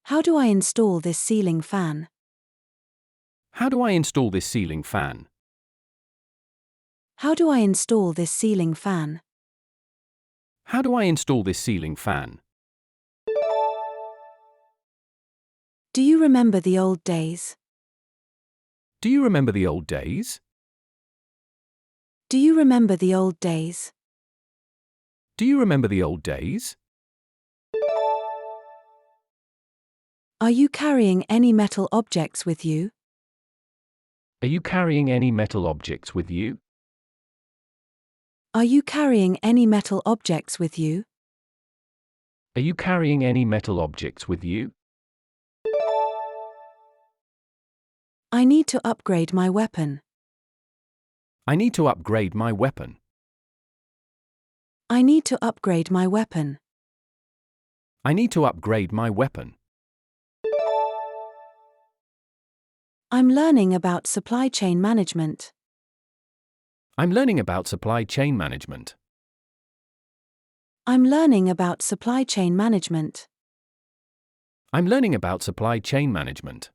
How do I install this ceiling fan? How do I install this ceiling fan? How do I install this ceiling fan? How do I install this ceiling fan? Do you remember the old days? Do you remember the old days? Do you remember the old days? Do you remember the old days? Are you carrying any metal objects with you? Are you carrying any metal objects with you? Are you carrying any metal objects with you? Are you carrying any metal objects with you? I need to upgrade my weapon. I need to upgrade my weapon. I need to upgrade my weapon. I need to upgrade my weapon. I'm learning about supply chain management. I'm learning about supply chain management. I'm learning about supply chain management. I'm learning about supply chain management.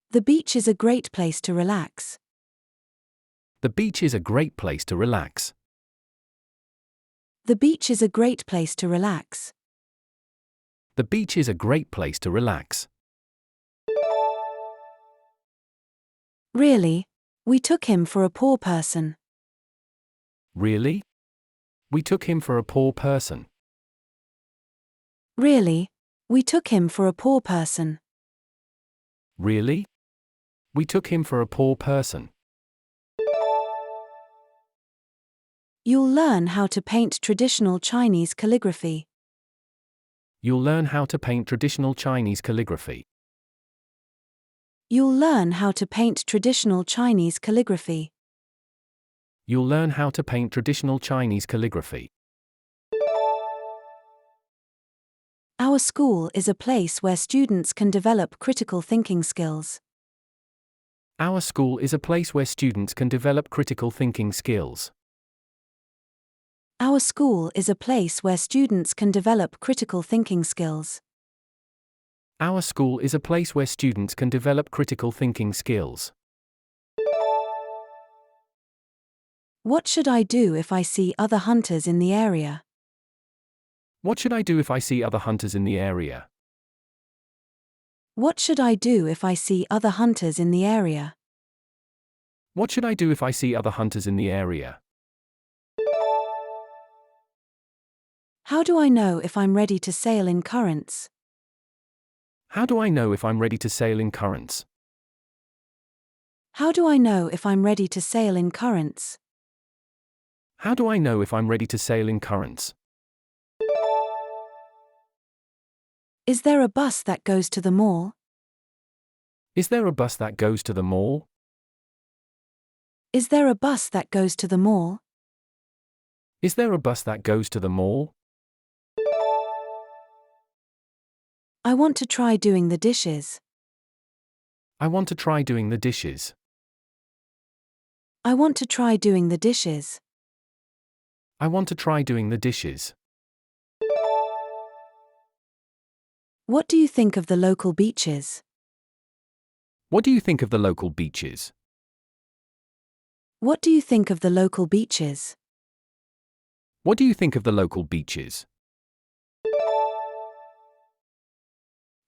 The beach is a great place to relax. The beach is a great place to relax. The beach is a great place to relax. The beach is a great place to relax. Really? We took him for a poor person. Really? We took him for a poor person. Really? We took him for a poor person. Really? We took him for a poor person. You'll learn how to paint traditional Chinese calligraphy. You'll learn how to paint traditional Chinese calligraphy. You'll learn how to paint traditional Chinese calligraphy. You'll learn how to paint traditional Chinese calligraphy. Our school is a place where students can develop critical thinking skills. Our school is a place where students can develop critical thinking skills. Our school is a place where students can develop critical thinking skills. Our school is a place where students can develop critical thinking skills. What should I do if I see other hunters in the area? What should I do if I see other hunters in the area? What should I do if I see other hunters in the area? What should I do if I see other hunters in the area? How do I know if I'm ready to sail in currents? How do I know if I'm ready to sail in currents? How do I know if I'm ready to sail in currents? How do I know if I'm ready to sail in currents? Is there a bus that goes to the mall? Is there a bus that goes to the mall? Is there a bus that goes to the mall? Is there a bus that goes to the mall? I want to try doing the dishes. I want to try doing the dishes. I want to try doing the dishes. I want to try doing the dishes. What do you think of the local beaches? What do you think of the local beaches? What do you think of the local beaches? What do you think of the local beaches?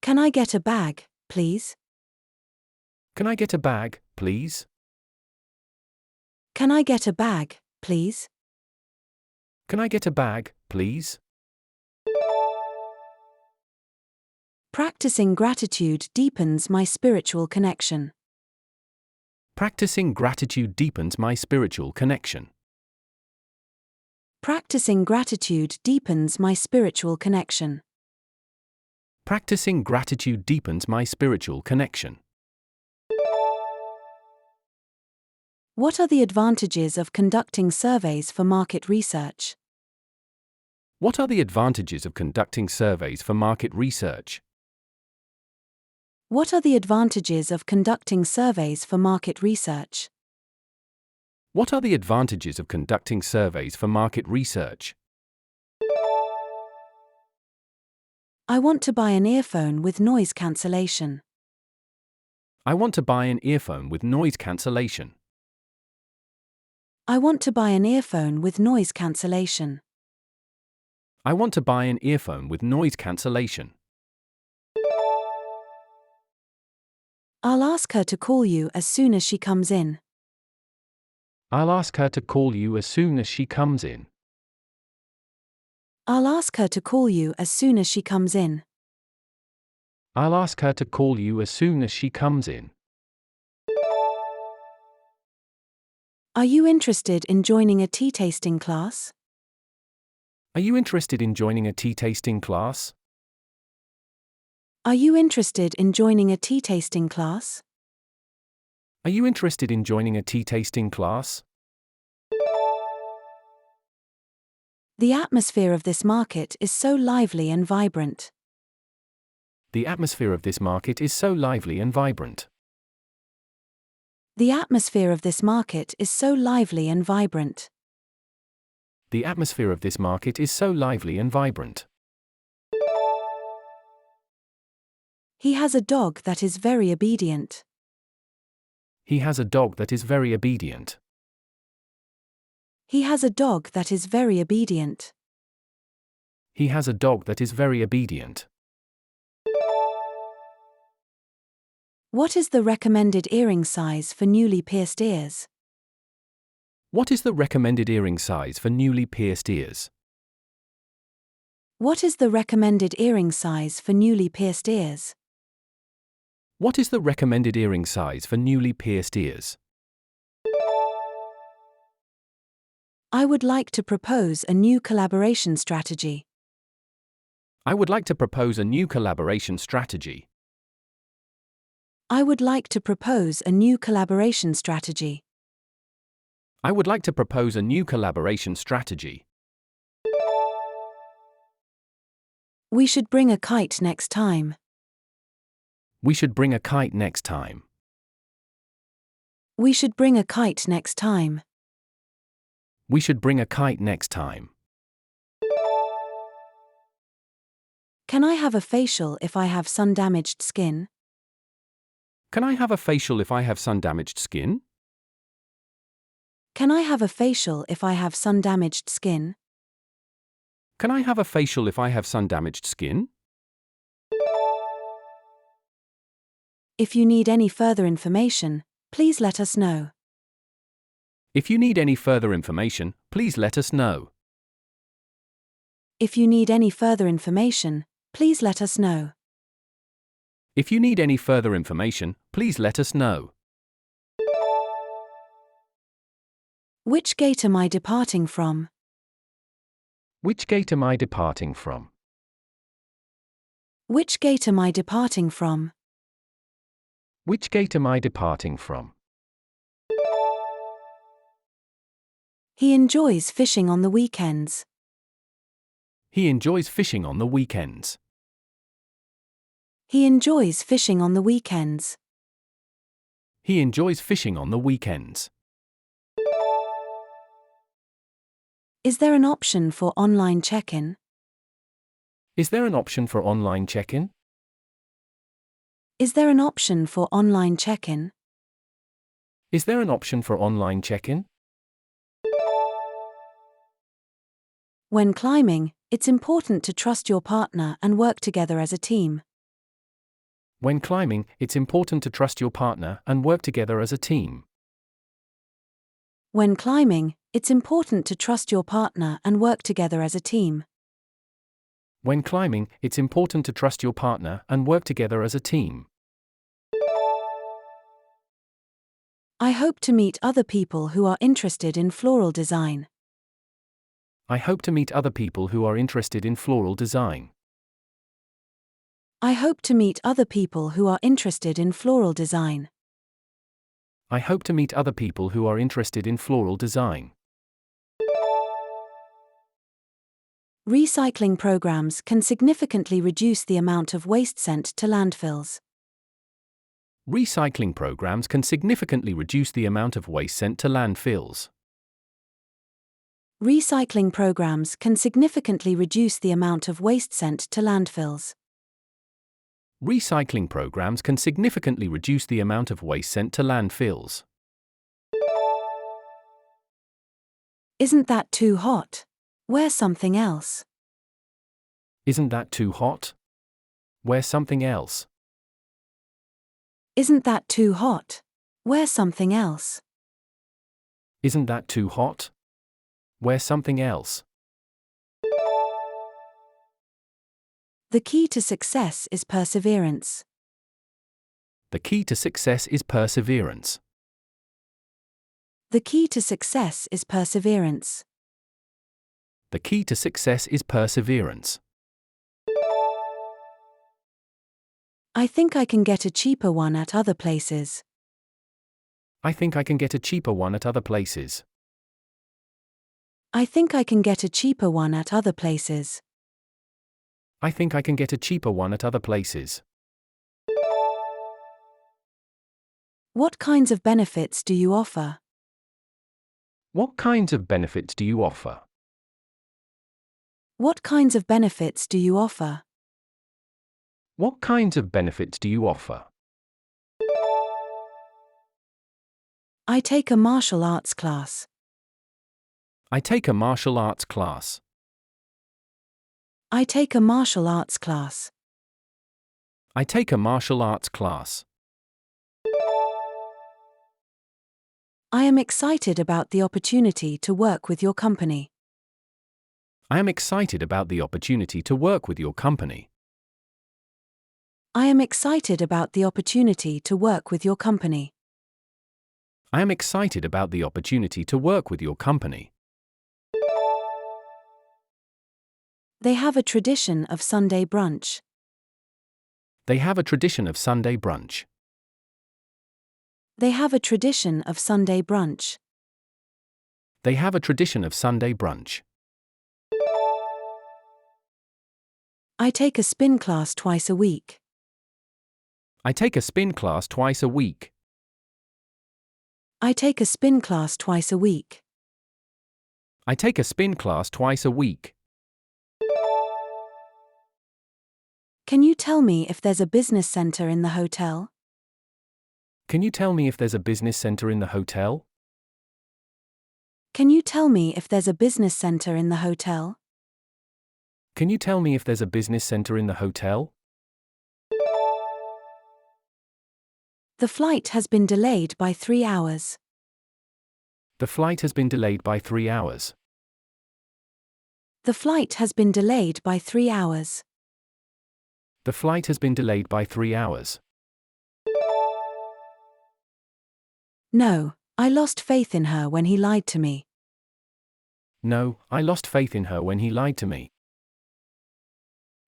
Can I get a bag, please? Can I get a bag, please? Can I get a bag, please? Can I get a bag, please? Practicing gratitude deepens my spiritual connection. Practicing gratitude deepens my spiritual connection. Practicing gratitude deepens my spiritual connection. Practicing gratitude deepens my spiritual connection. What are the advantages of conducting surveys for market research? What are the advantages of conducting surveys for market research? What are the advantages of conducting surveys for market research? What are the advantages of conducting surveys for market research? I want to buy an earphone with noise cancellation. I want to buy an earphone with noise cancellation. I want to buy an earphone with noise cancellation. I want to buy an earphone with noise cancellation. I'll ask her to call you as soon as she comes in. I'll ask her to call you as soon as she comes in. I'll ask her to call you as soon as she comes in. I'll ask her to call you as soon as she comes in. Are you interested in joining a tea tasting class? Are you interested in joining a tea tasting class? Are you interested in joining a tea tasting class? Are you interested in joining a tea tasting class? The atmosphere of this market is so lively and vibrant. The atmosphere of this market is so lively and vibrant. The atmosphere of this market is so lively and vibrant. The atmosphere of this market is so lively and vibrant. He has a dog that is very obedient. He has a dog that is very obedient. He has a dog that is very obedient. He has a dog that is very obedient. What is the recommended earring size for newly pierced ears? What is the recommended earring size for newly pierced ears? What is the recommended earring size for newly pierced ears? What is the recommended earring size for newly pierced ears? I would like to propose a new collaboration strategy. I would like to propose a new collaboration strategy. I would like to propose a new collaboration strategy. I would like to propose a new collaboration strategy. We should bring a kite next time. We should bring a kite next time. We should bring a kite next time. We should bring a kite next time. Can I have a facial if I have sun-damaged skin? Can I have a facial if I have sun-damaged skin? Can I have a facial if I have sun-damaged skin? Can I have a facial if I have sun-damaged skin? If you need any further information, please let us know. If you need any further information, please let us know. If you need any further information, please let us know. If you need any further information, please let us know. Which gate am I departing from? Which gate am I departing from? Which gate am I departing from? Which gate am I departing from? He enjoys fishing on the weekends. He enjoys fishing on the weekends. He enjoys fishing on the weekends. He enjoys fishing on the weekends. Is there an option for online check-in? Is there an option for online check-in? Is there an option for online check-in? Is there an option for online check-in? When climbing, it's important to trust your partner and work together as a team. When climbing, it's important to trust your partner and work together as a team. When climbing, it's important to trust your partner and work together as a team. When climbing, it's important to trust your partner and work together as a team. I hope to meet other people who are interested in floral design. I hope to meet other people who are interested in floral design. I hope to meet other people who are interested in floral design. I hope to meet other people who are interested in floral design. Recycling programs can significantly reduce the amount of waste sent to landfills. Recycling programs can significantly reduce the amount of waste sent to landfills. Recycling programs can significantly reduce the amount of waste sent to landfills. Recycling programs can significantly reduce the amount of waste sent to landfills. Isn't that too hot? Wear something else. Isn't that too hot? Wear something else. Isn't that too hot? Wear something else. Isn't that too hot? Wear something else. The key to success is perseverance. The key to success is perseverance. The key to success is perseverance. The key to success is perseverance. I think I can get a cheaper one at other places. I think I can get a cheaper one at other places. I think I can get a cheaper one at other places. I think I can get a cheaper one at other places. What kinds of benefits do you offer? What kinds of benefits do you offer? What kinds of benefits do you offer? What kinds of benefits do you offer? I take a martial arts class. I take a martial arts class. I take a martial arts class. I take a martial arts class. I am excited about the opportunity to work with your company. I am excited about the opportunity to work with your company. I am excited about the opportunity to work with your company. I am excited about the opportunity to work with your company. They have a tradition of Sunday brunch. They have a tradition of Sunday brunch. They have a tradition of Sunday brunch. They have a tradition of Sunday brunch. I take a spin class twice a week. I take a spin class twice a week. I take a spin class twice a week. I take a spin class twice a week. Can you tell me if there's a business center in the hotel? Can you tell me if there's a business center in the hotel? Can you tell me if there's a business center in the hotel? Can you tell me if there's a business center in the hotel? The flight has been delayed by 3 hours. The flight has been delayed by 3 hours. The flight has been delayed by 3 hours. The flight has been delayed by 3 hours. No, I lost faith in her when he lied to me. No, I lost faith in her when he lied to me.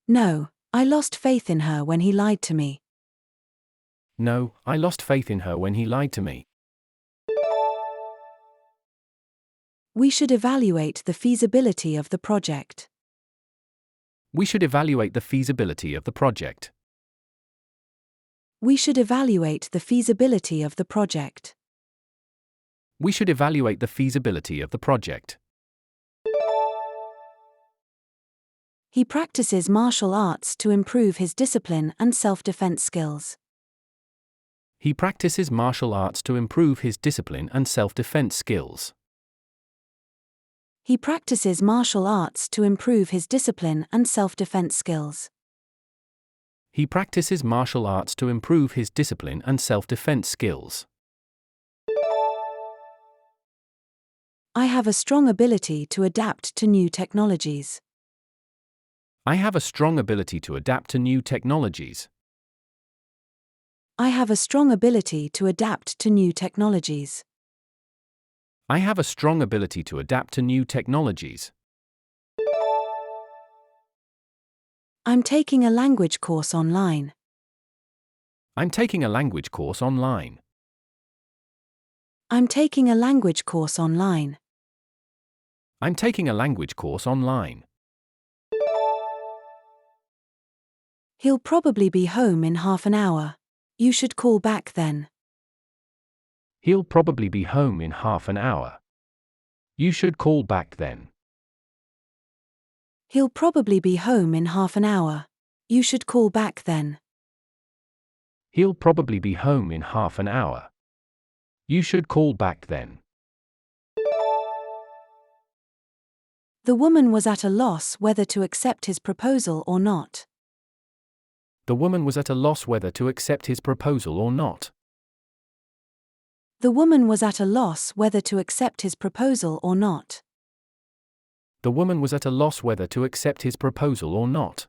No, I lost faith in her when he lied to me. No, I lost faith in her when he lied to me. We should evaluate the feasibility of the project. We should evaluate the feasibility of the project. We should evaluate the feasibility of the project. We should evaluate the feasibility of the project. He practices martial arts to improve his discipline and self-defense skills. He practices martial arts to improve his discipline and self-defense skills. He practices martial arts to improve his discipline and self-defense skills. He practices martial arts to improve his discipline and self-defense skills. I have a strong ability to adapt to new technologies. I have a strong ability to adapt to new technologies. I have a strong ability to adapt to new technologies. I have a strong ability to adapt to new technologies. I'm taking a language course online. I'm taking a language course online. I'm taking a language course online. I'm taking a language course online. He'll probably be home in half an hour. You should call back then. He'll probably be home in half an hour. You should call back then. He'll probably be home in half an hour. You should call back then. He'll probably be home in half an hour. You should call back then. The woman was at a loss whether to accept his proposal or not. The woman was at a loss whether to accept his proposal or not. The woman was at a loss whether to accept his proposal or not. The woman was at a loss whether to accept his proposal or not.